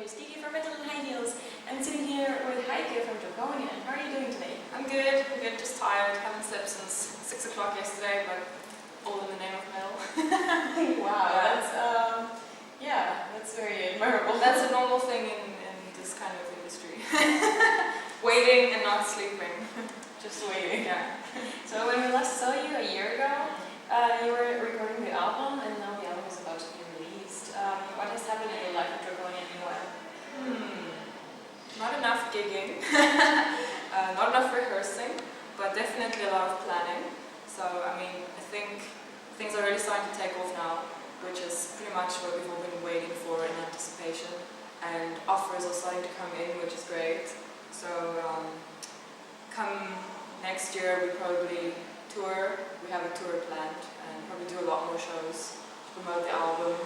Stevie from Metal and High Heels. I'm sitting here with Heike from Draconian. How are you doing today? I'm good, just tired. Haven't slept since 6 o'clock yesterday, but all in the name of metal. Wow, that's very admirable. That's a normal thing in this kind of industry. Waiting and not sleeping. Just waiting. Yeah. So when we last saw you a year ago, you were recording the album, and now the album is about to be released. What has happened in your life at Draconian meanwhile? Not enough gigging, not enough rehearsing, but definitely a lot of planning. So, I think things are really starting to take off now, which is pretty much what we've all been waiting for in anticipation. And offers are starting to come in, which is great. So, come next year, we probably tour. We have a tour planned, and probably do a lot more shows to promote the album.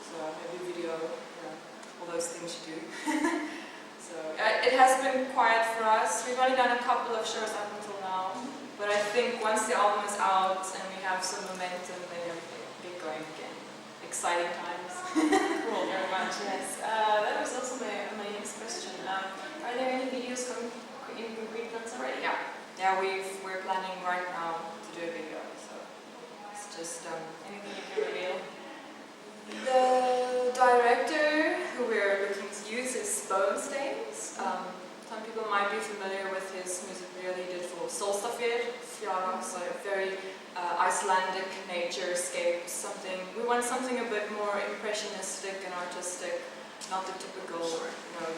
So, maybe video, all those things you do. So it has been quiet for us. We've only done a couple of shows up until now, but I think once the album is out and we have some momentum, then everything will get going again. Exciting times. Cool, very much, yes. That was also my next question. Are there any videos coming in concrete plans already? Yeah, we're planning right now to do a video, so it's just anything you can reveal? The director who we're looking to use is Stains. Some people might be familiar with his music video he did for Solstafir, Fjara, so a very Icelandic naturescape, we want something a bit more impressionistic and artistic, not the typical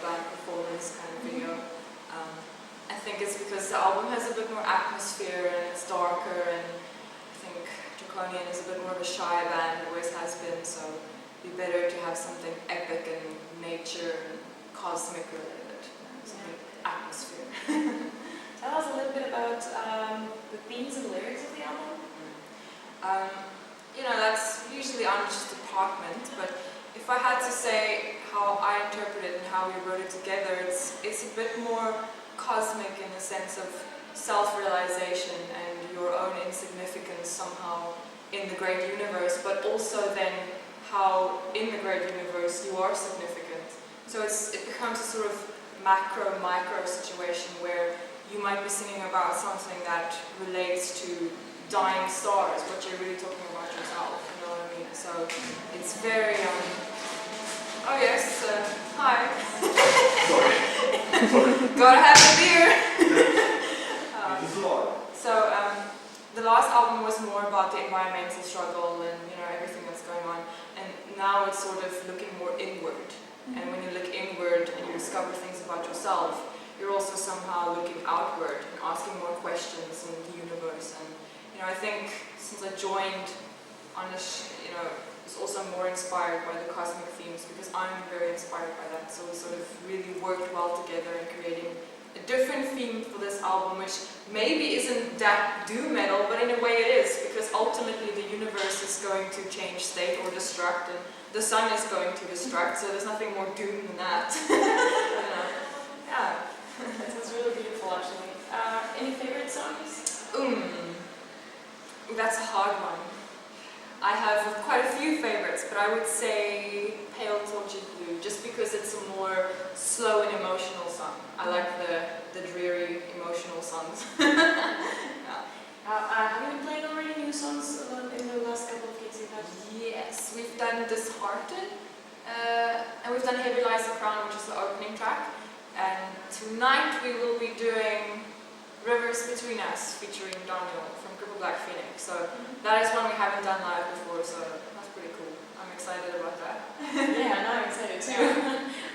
band performance kind of video. I think it's because the album has a bit more atmosphere and it's darker, and I think Draconian is a bit more of a shy band, always has been, so it'd be better to have something epic and nature and cosmic related, something atmosphere. Tell us a little bit about the themes and lyrics of the album. That's usually Anna's department, but if I had to say how I interpret it and how we wrote it together, it's a bit more cosmic in the sense of self-realization and your own insignificance somehow in the great universe, but also then how in the great universe you are significant. So it becomes a sort of macro-micro situation where you might be singing about something that relates to dying stars, but you're really talking about yourself, you know what I mean? So it's very, oh yes, hi. Sorry. Gotta have a beer. The last album was more about the environmental struggle and everything that's going on, and now it's sort of looking more inward. And when you look inward and you discover things about yourself, you're also somehow looking outward and asking more questions in the universe. And I think since I joined on this, was also more inspired by the cosmic themes because I'm very inspired by that. So we sort of really worked well together in creating a different theme for this album, which maybe isn't that doom metal, but in a way it is, because ultimately the universe is going to change state or destruct, and the sun is going to destruct, so there's nothing more doom than that. Yeah. That's really beautiful, actually. Any favorite songs? That's a hard one. I have quite a few favorites, but I would say Pale Tortured Blue, just because it's a more slow and emotional song. I like the dreary, emotional songs. Yeah. Have you been playing already new songs in the last couple of gigs you've had? Yes, we've done Disheartened, and we've done Heavy Lies the Crown, which is the opening track. And tonight we will be doing Rivers Between Us, featuring Daniel from Cripple Black Phoenix. So that is one we haven't done live before, so that's pretty cool. I'm excited about that. Yeah, no, I'm excited too.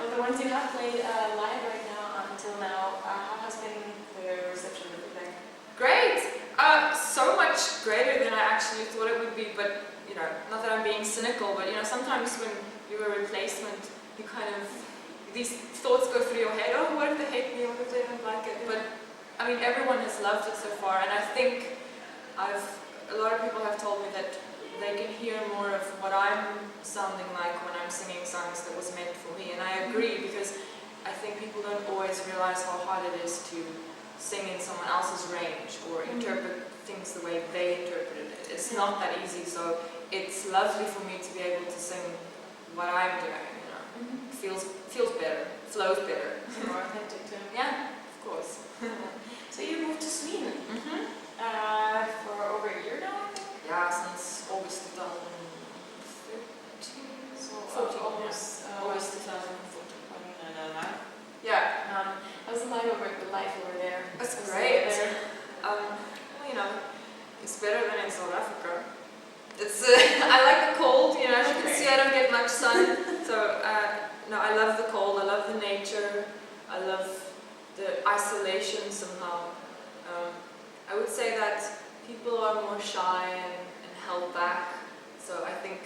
Of the ones you have played live right now until now, how has been the reception of the feedback? Great! So much greater than I actually thought it would be, but not that I'm being cynical, but sometimes when you're a replacement, you kind of, these thoughts go through your head, oh, what if they hate me, what if they don't like it? But everyone has loved it so far, and I think a lot of people have told me that they can hear more of what I'm sounding like when I'm singing songs that was meant for me, and I agree, because I think people don't always realize how hard it is to sing in someone else's range or interpret things the way they interpreted it. It's not that easy, so it's lovely for me to be able to sing what I'm doing, It feels feels better, flows better. It's more authentic too. Yeah, of course. So you moved to Sweden for over a year now, I think? Yeah, since August 2013. So 14, almost August 2014. Yeah. How's the life over there? It's How's the great. weather? Well, you know, it's better than in South Africa. It's I like the cold. You know, as you can see, I don't get much sun. So no, I love the cold. I love the nature. I love the isolation somehow. I would say that people are more shy and held back. So I think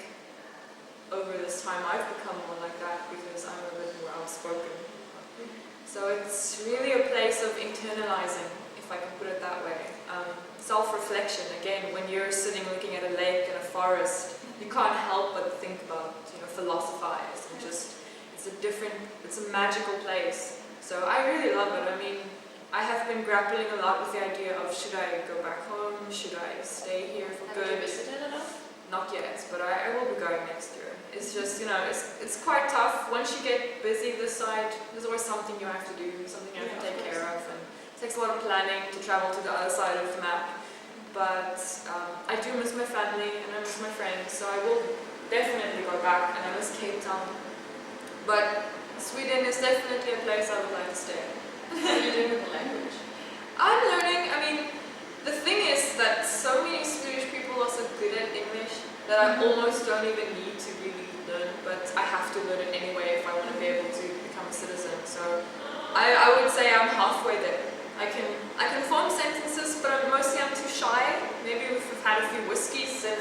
over this time I've become more like that because I'm a bit more outspoken. So it's really a place of internalizing, if I can put it that way. Self-reflection, again, when you're sitting looking at a lake and a forest, you can't help but think about, philosophize and just, it's a magical place. So I really love it. I mean, I have been grappling a lot with the idea of should I go back home, should I stay here for good? Have you visited enough? Not yet, but I will be going next year. It's just, it's quite tough. Once you get busy this side, there's always something you have to do, something you have to take care of, and it takes a lot of planning to travel to the other side of the map. But I do miss my family and I miss my friends, so I will definitely go back, and I miss Cape Town. But Sweden is definitely a place I would like to stay. How are you doing with the language? I'm learning. I mean, the thing is that so many Swedish people are so good at English that I almost don't even need to really learn, but I have to learn it anyway if I want to be able to become a citizen. So I would say I'm halfway there. I can form sentences, but I'm too shy. Maybe if we've had a few whiskeys, then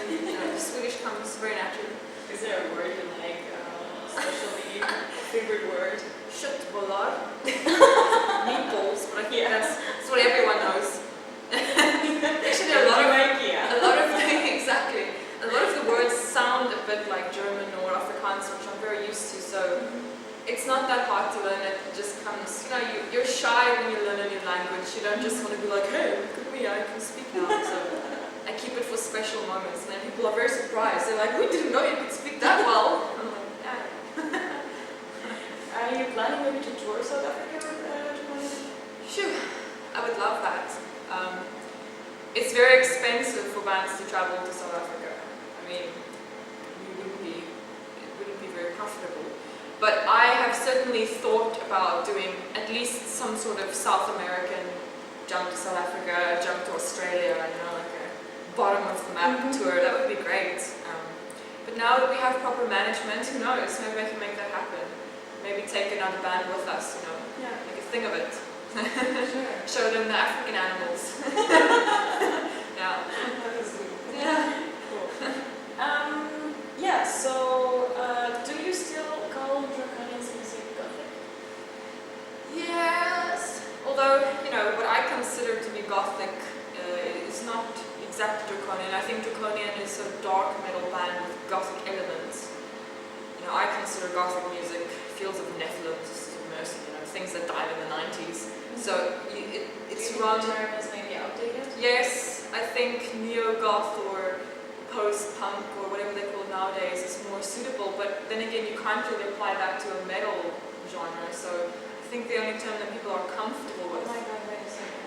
Swedish comes very naturally. Is there a word you like, especially a favorite word? Köttbullar. Meatballs, but I think that's what everyone knows. Actually, a lot of exactly. A lot of the words sound a bit like German or Afrikaans, which I'm very used to. So it's not that hard to learn. It just comes. You're shy when you learn a new language. You don't just want to be like, hey, look at me, I can speak now. So I keep it for special moments, and then people are very surprised. They're like, we didn't know you could speak that well. I'm like, yeah. Are you planning maybe to tour South Africa with Draconian? Phew, I would love that. It's very expensive for bands to travel to South Africa. I mean, it wouldn't be very profitable. But I have certainly thought about doing at least some sort of South American jump to South Africa, jump to Australia, like a bottom of the map tour. That would be great. But now that we have proper management, who knows? Maybe I can make that happen. Maybe take another band with us, make a thing of it. Sure. Show them the African animals. Yeah. Yeah. Cool. So do you still call Draconian's music gothic? Yes. Although, what I consider to be gothic is not exactly Draconian. I think Draconian is a dark metal band with gothic elements. I consider gothic music fields of Nephilim, submersive, things that died in the 90s. So it's wrong. The term is maybe outdated? Yes, I think neo-goth or post-punk or whatever they call it nowadays is more suitable, but then again you can't really apply that to a metal genre, so I think the only term that people are comfortable with. Oh my god, wait a second.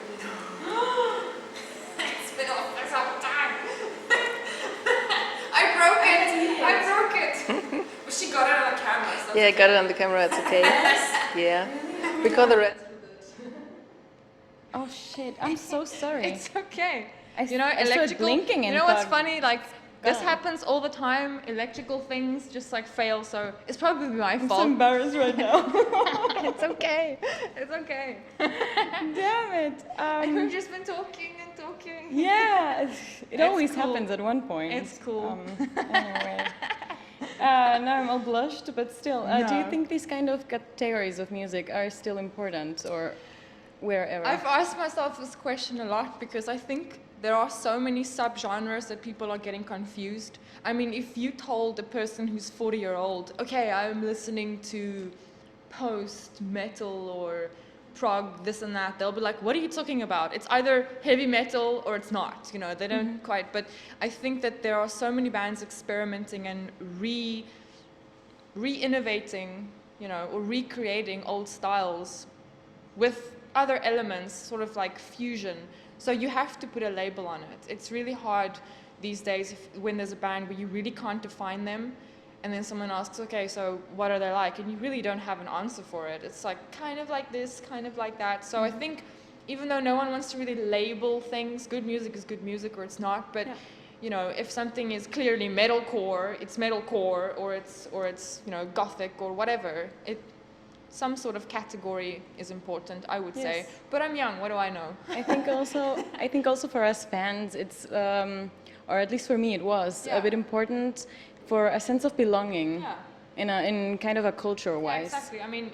It's been off this whole time. I broke it! But she got it on the camera. So Yeah, I got it on the camera, it's okay. Yeah. We got the red. Oh shit, I'm so sorry. It's okay. I started Electrical. blinking and what's thought, funny? Like this God. happens all the time. Electrical things just fail. So it's probably my I'm fault. so embarrassed right now. It's okay. It's okay. Damn it. We've just been talking and talking. Yeah, it always cool. happens at one point. It's cool. Anyway. Now I'm all blushed, but still. Do you No. think these kind of categories of music are still important, or wherever? I've asked myself this question a lot because I think there are so many subgenres that people are getting confused. I mean, if you told a person who's 40-year-old, okay, I'm listening to post-metal or prog, this and that, they'll be like, what are you talking about? It's either heavy metal or it's not, they don't quite. But I think that there are so many bands experimenting and re-innovating, you know, or recreating old styles with other elements, sort of like fusion. So you have to put a label on it. It's really hard these days when there's a band where you really can't define them, and then someone asks, okay, so what are they like? And you really don't have an answer for it. It's like kind of like this, kind of like that. So I think even though no one wants to really label things, good music is good music or it's not, but you know, if something is clearly metalcore, it's metalcore, or it's you know, gothic or whatever, some sort of category is important, I would say. But I'm young, what do I know? I think also for us fans, it's or at least for me, it was a bit important for a sense of belonging in kind of a culture-wise. Yeah, exactly. I mean,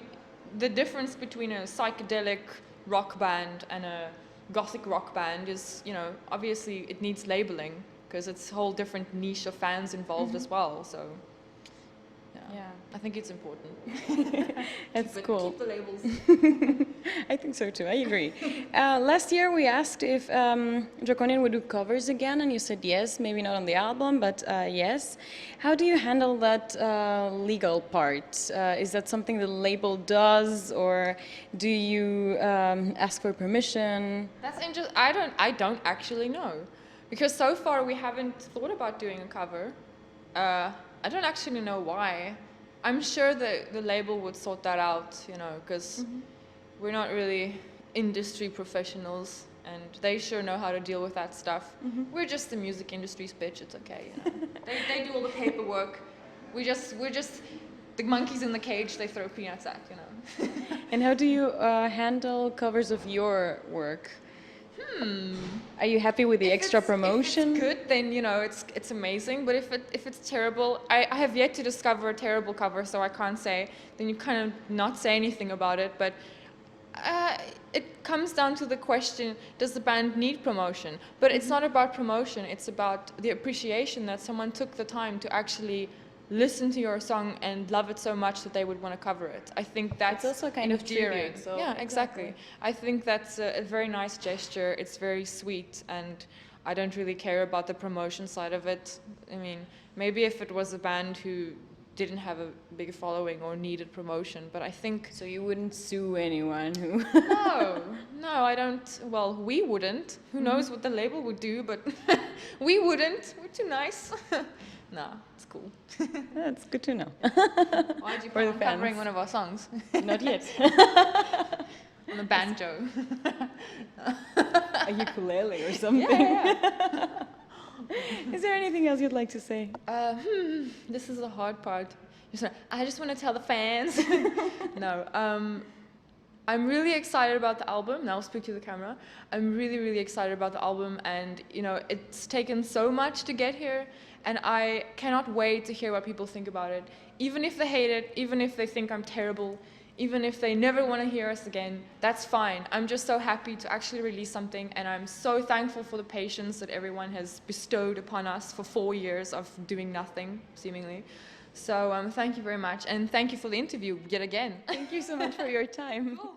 the difference between a psychedelic rock band and a gothic rock band is, you know, obviously it needs labeling because it's a whole different niche of fans involved as well. So, yeah, I think it's important. That's cool. Keep the labels. I think so too, I agree. Last year we asked if Draconian would do covers again, and you said yes, maybe not on the album, but yes. How do you handle that legal part? Is that something the label does, or do you ask for permission? That's interesting. I don't actually know, because so far we haven't thought about doing a cover. I don't actually know why. I'm sure that the label would sort that out, you know, because we're not really industry professionals, and they sure know how to deal with that stuff. We're just the music industry's bitch. It's okay, you know. they do all the paperwork. We're just the monkeys in the cage. They throw peanuts at, you know. And how do you handle covers of your work? Are you happy with the extra promotion? If it's good, then you know it's amazing. But if it's terrible, I have yet to discover a terrible cover, so I can't say. Then you kind of not say anything about it. But it comes down to the question: does the band need promotion? But it's not about promotion. It's about the appreciation that someone took the time to actually listen to your song and love it so much that they would want to cover it. I think that's also kind of endearing. tribute. So yeah, exactly. I think that's a very nice gesture. It's very sweet, and I don't really care about the promotion side of it. I mean, maybe if it was a band who didn't have a big following or needed promotion, but I think... So you wouldn't sue anyone who... No, I don't. Well, we wouldn't. Who knows what the label would do, but we wouldn't. We're too nice. No, it's cool. That's good to know. Why'd you plan on covering one of our songs? Not yet. On a banjo. A ukulele or something. Yeah. Is there anything else you'd like to say? This is the hard part. I just want to tell the fans. No. I'm really excited about the album. Now I'll speak to the camera. I'm really, really excited about the album, and you know, it's taken so much to get here, and I cannot wait to hear what people think about it. Even if they hate it, even if they think I'm terrible, even if they never want to hear us again, that's fine. I'm just so happy to actually release something, and I'm so thankful for the patience that everyone has bestowed upon us for 4 years of doing nothing, seemingly. So thank you very much, and thank you for the interview yet again. Thank you so much for your time. Cool.